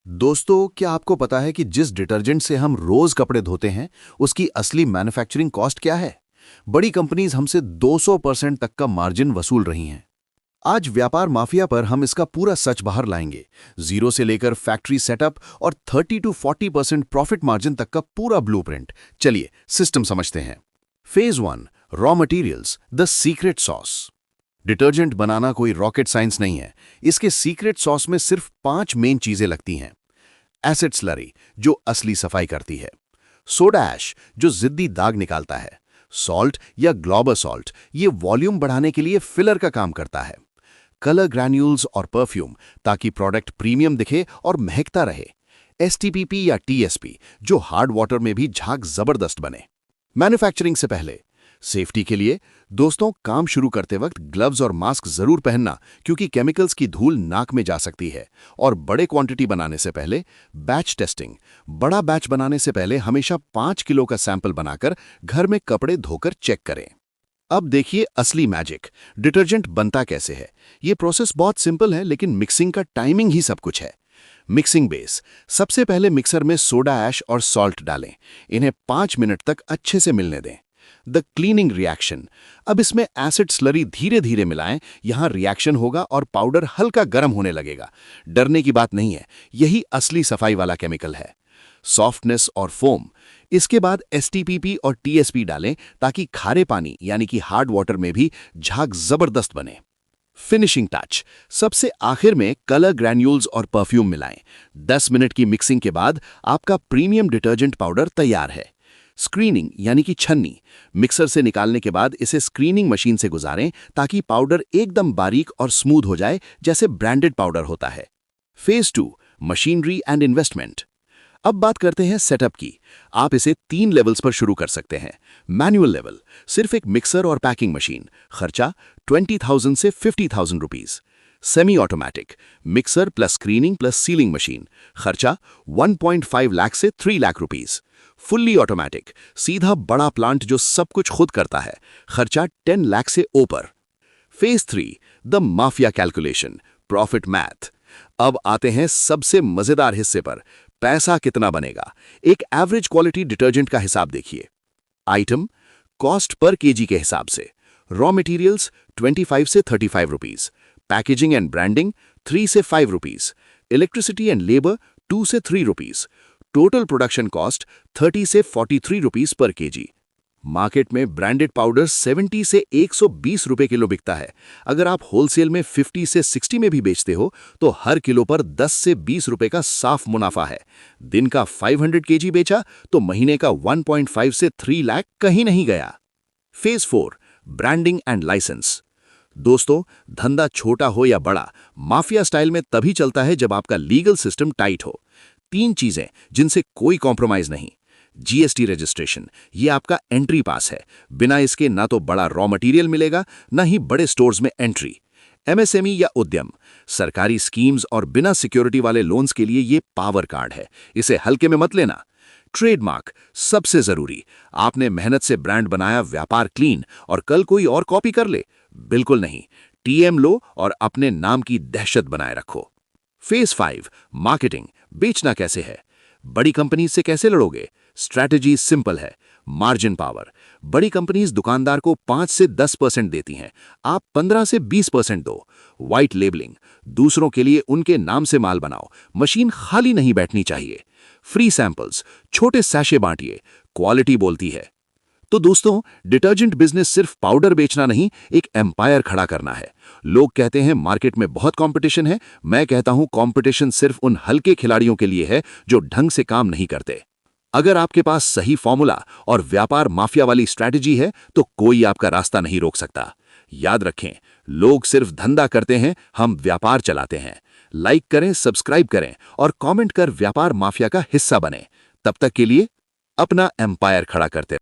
दोस्तों, क्या आपको पता है कि जिस डिटर्जेंट से हम रोज कपड़े धोते हैं, उसकी असली मैन्युफैक्चरिंग कॉस्ट क्या है? बड़ी कंपनीज हमसे 200% तक का मार्जिन वसूल रही हैं। आज व्यापार माफिया पर हम इसका पूरा सच बाहर लाएंगे। जीरो से लेकर फैक्ट्री सेटअप और 30 to 40% प्रॉफिट मार्जिन तक का पूरा ब्लूप्रिंट। चलिए सिस्टम समझते हैं। Phase 1, raw materials, the secret sauce. Detergent बनाना कोई रॉकेट साइंस नहीं है। इसके सीक्रेट सॉस में सिर्फ 5 मेन चीजें लगती हैं। एसिड स्लरी, जो असली सफाई करती है। सोडा ऐश, जो जिद्दी दाग निकालता है। सॉल्ट या ग्लोबल सॉल्ट, ये वॉल्यूम बढ़ाने के लिए फिलर का काम करता है। कलर ग्रैन्यूल्स और परफ्यूम, ताकि प्रोडक्ट प्रीमियम दिखे और महकता रहे। एसटीपीपी या टीएसपी, जो हार्ड वाटर में भी झाग जबरदस्त बने। मैन्युफैक्चरिंग से पहले सेफ्टी के लिए दोस्तों, काम शुरू करते वक्त ग्लव्स और मास्क जरूर पहनना, क्योंकि केमिकल्स की धूल नाक में जा सकती है। और बड़े क्वांटिटी बनाने से पहले बैच टेस्टिंग। बड़ा बैच बनाने से पहले हमेशा 5 किलो का सैंपल बनाकर घर में कपड़े धोकर चेक करें। अब देखिए असली मैजिक, डिटर्जेंट बनता कैसे है। ये प्रोसेस बहुत सिंपल है, लेकिन मिक्सिंग का टाइमिंग ही सब कुछ है। मिक्सिंग बेस, सबसे पहले मिक्सर में सोडा ऐश और सॉल्ट डालें। इन्हें 5 मिनट तक अच्छे से मिलने दें। द क्लीनिंग रिएक्शन, अब इसमें एसिड स्लरी धीरे धीरे मिलाएं। यहां रिएक्शन होगा और पाउडर हल्का गर्म होने लगेगा। डरने की बात नहीं है, यही असली सफाई वाला केमिकल है। सॉफ्टनेस और फोम, इसके बाद एसटीपीपी और टीएसपी डालें, ताकि खारे पानी यानी कि हार्ड वाटर में भी झाग जबरदस्त बने। फिनिशिंग टच, सबसे आखिर में कलर ग्रैन्यूल्स और परफ्यूम मिलाएं। 10 मिनट की मिक्सिंग के बाद आपका प्रीमियम डिटर्जेंट पाउडर तैयार है। स्क्रीनिंग यानी कि छन्नी, मिक्सर से निकालने के बाद इसे स्क्रीनिंग मशीन से गुजारें, ताकि पाउडर एकदम बारीक और स्मूथ हो जाए, जैसे ब्रांडेड पाउडर होता है। Phase 2, machinery and investment. अब बात करते हैं सेटअप की। आप इसे 3 लेवल्स पर शुरू कर सकते हैं। मैनुअल लेवल, सिर्फ एक मिक्सर और पैकिंग मशीन, खर्चा 20,000 से 50,000 rupees. Semi automatic, mixer plus screening plus sealing machine, खर्चा 1.5 लाख से 3 लाख रुपीज। फुल्ली ऑटोमेटिक, सीधा बड़ा प्लांट जो सब कुछ खुद करता है, खर्चा 10 लाख से ऊपर। Phase 3, the mafia calculation, profit math. अब आते हैं सबसे मजेदार हिस्से पर, पैसा कितना बनेगा। एक एवरेज क्वालिटी डिटर्जेंट का हिसाब देखिए। आइटम, कॉस्ट पर केजी के हिसाब से। रॉ मटेरियल्स 25 से 35 रुपीज। पैकेजिंग एंड ब्रांडिंग 3 से 5 रुपीज। इलेक्ट्रिसिटी एंड लेबर 2 से 3 रुपीज। टोटल प्रोडक्शन कॉस्ट 30 से 43 रुपीज पर केजी। मार्केट में ब्रांडेड पाउडर 70 से 120 रुपए किलो बिकता है। अगर आप होलसेल में 50 से 60 में भी बेचते हो, तो हर किलो पर 10 से 20 रुपए का साफ मुनाफा है। दिन का 500 केजी बेचा तो महीने का 1.5 से 3 लाख कहीं नहीं गया। Phase 4, branding and licence. दोस्तों, धंधा छोटा हो या बड़ा, माफिया स्टाइल में तभी चलता है जब आपका लीगल सिस्टम टाइट हो। 3 चीजें जिनसे कोई कॉम्प्रोमाइज नहीं। जीएसटी रजिस्ट्रेशन, ये आपका एंट्री पास है। बिना इसके ना तो बड़ा रॉ मटेरियल मिलेगा, ना ही बड़े स्टोर्स में एंट्री। एमएसएमई या उद्यम, सरकारी स्कीम्स और बिना सिक्योरिटी वाले लोन्स के लिए ये पावर कार्ड है, इसे हल्के में मत लेना। ट्रेडमार्क, सबसे जरूरी। आपने मेहनत से ब्रांड बनाया, व्यापार क्लीन, और कल कोई और कॉपी कर ले? बिल्कुल नहीं। टीएम लो और अपने नाम की दहशत बनाए रखो। फेज 5, मार्केटिंग, बेचना कैसे है। बड़ी कंपनी से कैसे लड़ोगे? स्ट्रैटेजी सिंपल है, मार्जिन पावर। बड़ी कंपनीज दुकानदार को 5 से 10% देती हैं, आप 15 से 20% दो। व्हाइट लेबलिंग, दूसरों के लिए उनके नाम से माल बनाओ, मशीन खाली नहीं बैठनी चाहिए। फ्री सैंपल्स, छोटे सैशे बांटिए, क्वालिटी बोलती है। तो दोस्तों, डिटर्जेंट बिजनेस सिर्फ पाउडर बेचना नहीं, एक एम्पायर खड़ा करना है। लोग कहते हैं मार्केट में बहुत कंपटीशन है, मैं कहता हूं कंपटीशन सिर्फ उन हल्के खिलाड़ियों के लिए है जो ढंग से काम नहीं करते। अगर आपके पास सही फॉर्मूला और व्यापार माफिया वाली स्ट्रैटेजी है, तो कोई आपका रास्ता नहीं रोक सकता। याद रखें, लोग सिर्फ धंधा करते हैं, हम व्यापार चलाते हैं। लाइक करें, सब्सक्राइब करें और कमेंट कर व्यापार माफिया का हिस्सा बने। तब तक के लिए अपना एम्पायर खड़ा करते